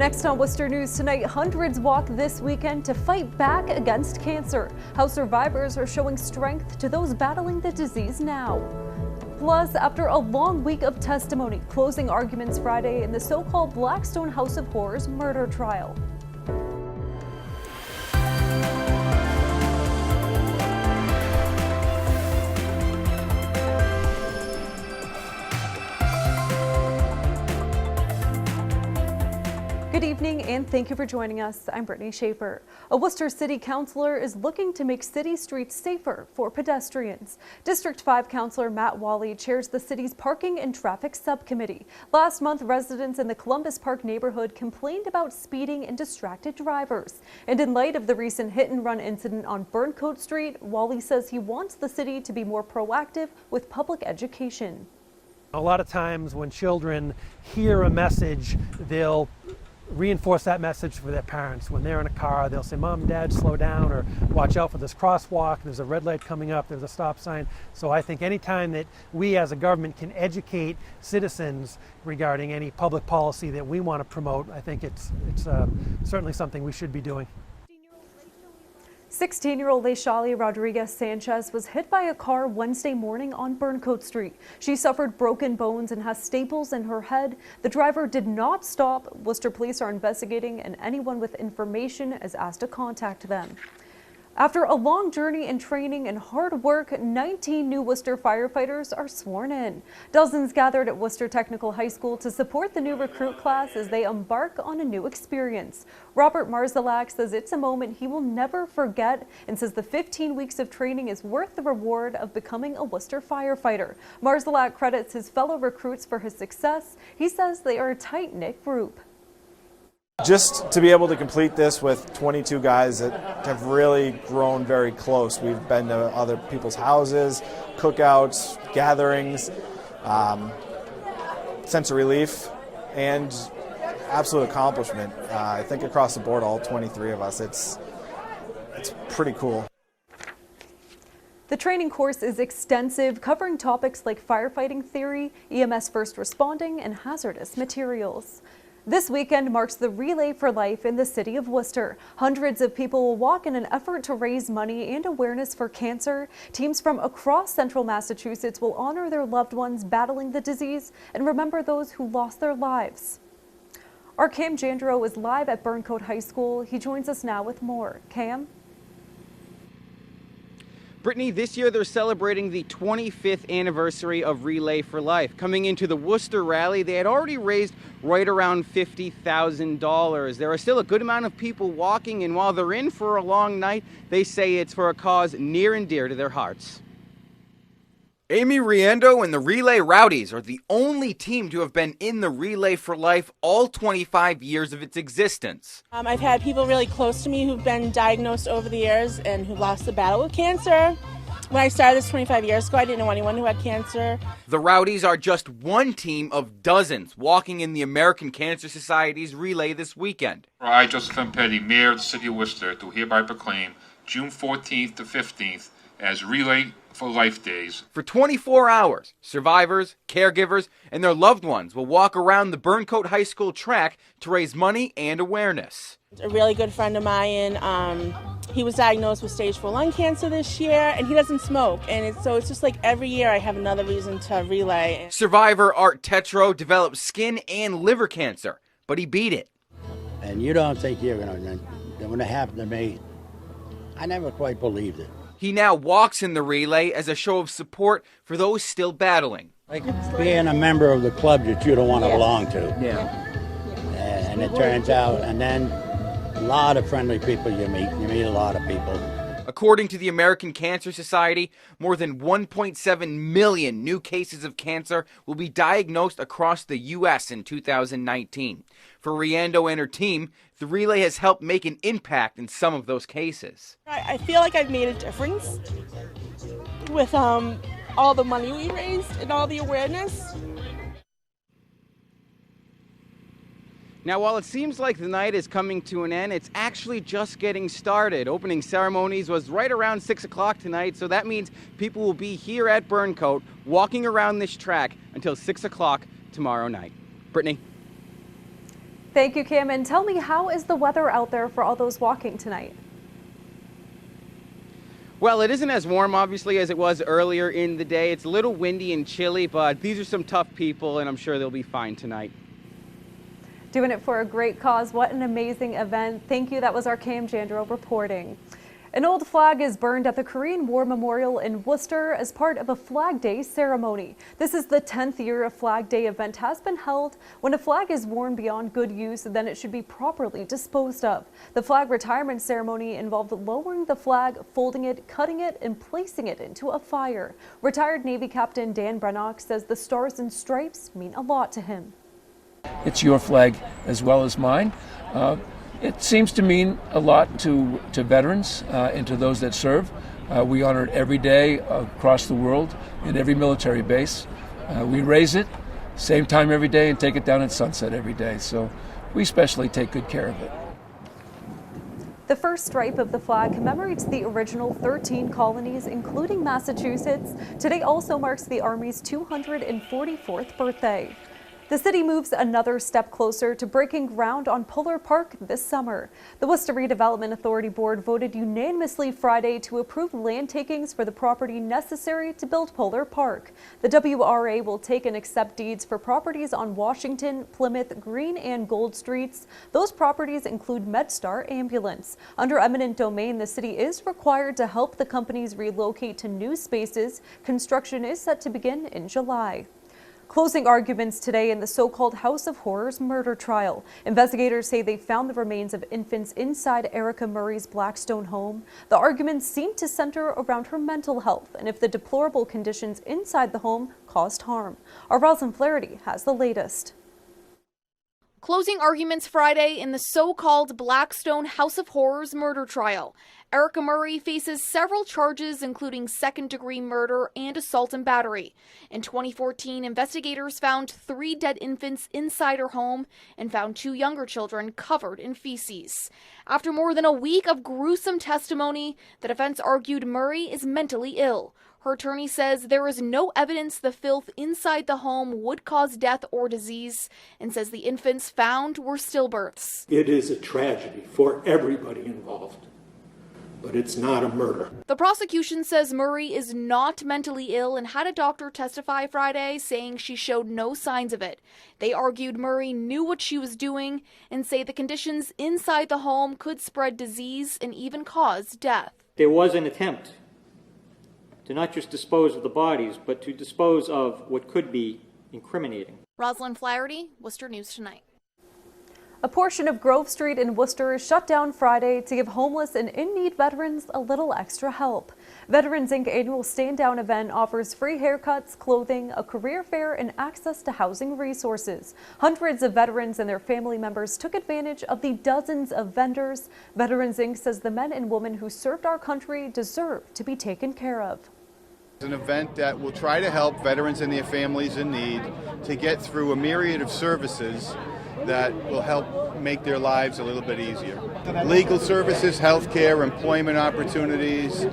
Next on Worcester News tonight, hundreds walk this weekend to fight back against cancer. How survivors are showing strength to those battling the disease now. Plus, after a long week of testimony, closing arguments Friday in the so-called Blackstone House of Horrors murder trial. Good evening and thank you for joining us. I'm Brittany Schaefer. A Worcester City Councilor is looking to make city streets safer for pedestrians. District 5 Councilor Matt Wally chairs the city's Parking and Traffic Subcommittee. Last month, residents in the Columbus Park neighborhood complained about speeding and distracted drivers. And in light of the recent hit-and-run incident on Burncoat Street, Wally says he wants the city to be more proactive with public education. A lot of times when children hear a message, they'll reinforce that message for their parents. When they're in a car, they'll say, "Mom, Dad, slow down," or "Watch out for this crosswalk, there's a red light coming up, there's a stop sign." So I think anytime that we as a government can educate citizens regarding any public policy that we want to promote, I think it's certainly something we should be doing. 16-year-old Leishali Rodriguez Sanchez was hit by a car Wednesday morning on Burncoat Street. She suffered broken bones and has staples in her head. The driver did not stop. Worcester police are investigating, and anyone with information is asked to contact them. After a long journey in training and hard work, 19 new Worcester firefighters are sworn in. Dozens gathered at Worcester Technical High School to support the new recruit class as they embark on a new experience. Robert Marzalak says it's a moment he will never forget and says the 15 weeks of training is worth the reward of becoming a Worcester firefighter. Marzalak credits his fellow recruits for his success. He says they are a tight-knit group. Just to be able to complete this with 22 guys that have really grown very close. We've been to other people's houses, cookouts, gatherings, sense of relief, and absolute accomplishment. I think across the board, all 23 of us, it's pretty cool. The training course is extensive, covering topics like firefighting theory, EMS first responding, and hazardous materials. This weekend marks the Relay for Life in the city of Worcester. Hundreds of people will walk in an effort to raise money and awareness for cancer. Teams from across central Massachusetts will honor their loved ones battling the disease and remember those who lost their lives. Our Cam Jandro is live at Burncoat High School. He joins us now with more. Cam? Brittany, this year they're celebrating the 25th anniversary of Relay for Life. Coming into the Worcester rally, they had already raised right around $50,000. There are still a good amount of people walking, and while they're in for a long night, they say it's for a cause near and dear to their hearts. Amy Riendo and the Relay Rowdies are the only team to have been in the Relay for Life all 25 years of its existence. I've had people really close to me who've been diagnosed over the years and who lost the battle with cancer. When I started this 25 years ago, I didn't know anyone who had cancer. The Rowdies are just one team of dozens walking in the American Cancer Society's relay this weekend. I, Joseph M. Petty, Mayor of the City of Worcester, do hereby proclaim June 14th to 15th as Relay for Life Days. For 24 hours, survivors, caregivers, and their loved ones will walk around the Burncoat High School track to raise money and awareness. A really good friend of mine, he was diagnosed with stage 4 lung cancer this year, and he doesn't smoke. And so it's just like every year I have another reason to relay. Survivor Art Tetro developed skin and liver cancer, but he beat it. And you don't think you're when it happened to me, I never quite believed it. He now walks in the relay as a show of support for those still battling. Like being a member of the club that you don't want to belong to. Yeah. And it turns out, and then a lot of friendly people you meet a lot of people. According to the American Cancer Society, more than 1.7 million new cases of cancer will be diagnosed across the U.S. in 2019. For Riendo and her team, the relay has helped make an impact in some of those cases. I feel like I've made a difference with all the money we raised and all the awareness. Now, while it seems like the night is coming to an end, it's actually just getting started. Opening ceremonies was right around 6 o'clock tonight, so that means people will be here at Burncoat walking around this track until 6 o'clock tomorrow night. Brittany? Thank you, Cam. And tell me, how is the weather out there for all those walking tonight? Well, it isn't as warm, obviously, as it was earlier in the day. It's a little windy and chilly, but these are some tough people, and I'm sure they'll be fine tonight. Doing it for a great cause. What an amazing event. Thank you. That was our Cam Jandro reporting. An old flag is burned at the Korean War Memorial in Worcester as part of a Flag Day ceremony. This is the 10th year a Flag Day event has been held. When a flag is worn beyond good use, then it should be properly disposed of. The flag retirement ceremony involved lowering the flag, folding it, cutting it, and placing it into a fire. Retired Navy Captain Dan Brennock says the stars and stripes mean a lot to him. It's your flag as well as mine. It seems to mean a lot to veterans and to those that serve. We honor it every day across the world in every military base. We raise it same time every day and take it down at sunset every day. So we especially take good care of it. The first stripe of the flag commemorates the original 13 colonies, including Massachusetts. Today also marks the Army's 244th birthday. The city moves another step closer to breaking ground on Polar Park this summer. The Worcester Redevelopment Authority Board voted unanimously Friday to approve land takings for the property necessary to build Polar Park. The WRA will take and accept deeds for properties on Washington, Plymouth, Green, and Gold Streets. Those properties include MedStar Ambulance. Under eminent domain, the city is required to help the companies relocate to new spaces. Construction is set to begin in July. Closing arguments today in the so-called House of Horrors murder trial. Investigators say they found the remains of infants inside Erica Murray's Blackstone home. The arguments seem to center around her mental health and if the deplorable conditions inside the home caused harm. Our Rosalind Flaherty has the latest. Closing arguments Friday in the so-called Blackstone House of Horrors murder trial. Erica Murray faces several charges, including second-degree murder and assault and battery. In 2014, investigators found 3 dead infants inside her home and found 2 younger children covered in feces. After more than a week of gruesome testimony, the defense argued Murray is mentally ill. Her attorney says there is no evidence the filth inside the home would cause death or disease, and says the infants found were stillbirths. It is a tragedy for everybody involved, but it's not a murder. The prosecution says Murray is not mentally ill and had a doctor testify Friday saying she showed no signs of it. They argued Murray knew what she was doing and say the conditions inside the home could spread disease and even cause death. There was an attempt to not just dispose of the bodies, but to dispose of what could be incriminating. Rosalind Flaherty, Worcester News Tonight. A portion of Grove Street in Worcester is shut down Friday to give homeless and in-need veterans a little extra help. Veterans Inc. annual stand-down event offers free haircuts, clothing, a career fair, and access to housing resources. Hundreds of veterans and their family members took advantage of the dozens of vendors. Veterans Inc. says the men and women who served our country deserve to be taken care of. It's an event that will try to help veterans and their families in need to get through a myriad of services that will help make their lives a little bit easier. Legal services, health care, employment opportunities,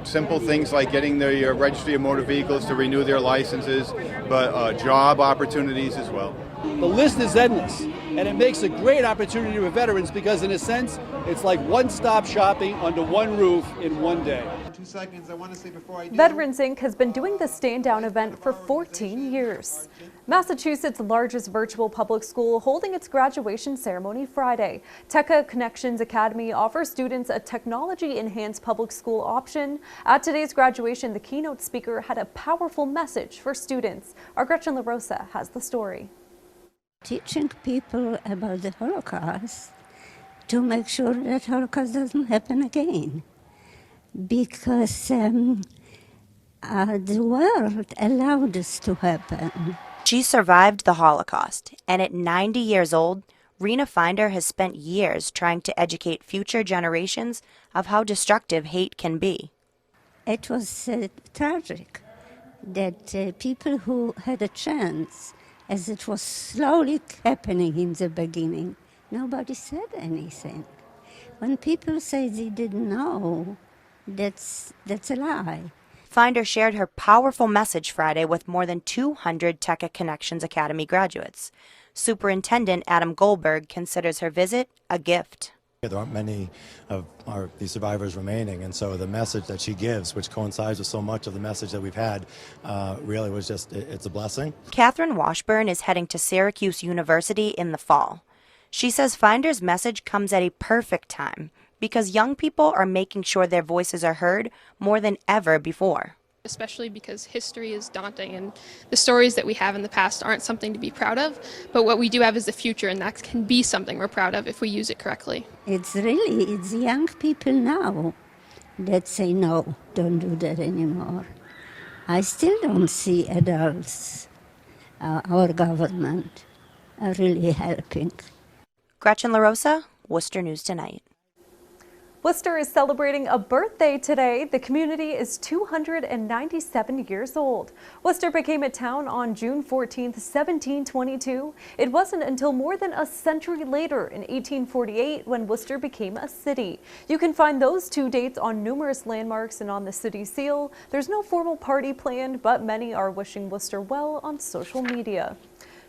simple things like getting their registry of motor vehicles to renew their licenses, but job opportunities as well. The list is endless, and it makes a great opportunity for veterans because, in a sense, it's like one-stop shopping under one roof in one day. 2 seconds, I want to say before I do. Veterans Inc. has been doing the stand-down event for 14 years. Massachusetts' largest virtual public school holding its graduation ceremony Friday. TECCA Connections Academy offers students a technology-enhanced public school option. At today's graduation, the keynote speaker had a powerful message for students. Our Gretchen LaRosa has the story. Teaching people about the Holocaust to make sure that Holocaust doesn't happen again. Because the world allowed this to happen. She survived the Holocaust, and at 90 years old, RENA Finder has spent years trying to educate future generations of how destructive hate can be. It was tragic that people who had a chance, as it was slowly happening in the beginning, nobody said anything. When people say they didn't know, that's a lie. Finder shared her powerful message Friday with more than 200 TECCA Connections Academy graduates. Superintendent Adam Goldberg considers her visit a gift. There aren't many of these survivors remaining, and so the message that she gives, which coincides with so much of the message that we've had, really was just, it's a blessing. Catherine Washburn is heading to Syracuse University in the fall. She says Finder's message comes at a perfect time because young people are making sure their voices are heard more than ever before. Especially because history is daunting and the stories that we have in the past aren't something to be proud of, but what we do have is the future, and that can be something we're proud of if we use it correctly. It's young people now that say no, don't do that anymore. I still don't see adults, our government, are really helping. Gretchen LaRosa, Worcester News Tonight. Worcester is celebrating a birthday today. The community is 297 years old. Worcester became a town on June 14th, 1722. It wasn't until more than a century later, in 1848, when Worcester became a city. You can find those two dates on numerous landmarks and on the city seal. There's no formal party planned, but many are wishing Worcester well on social media.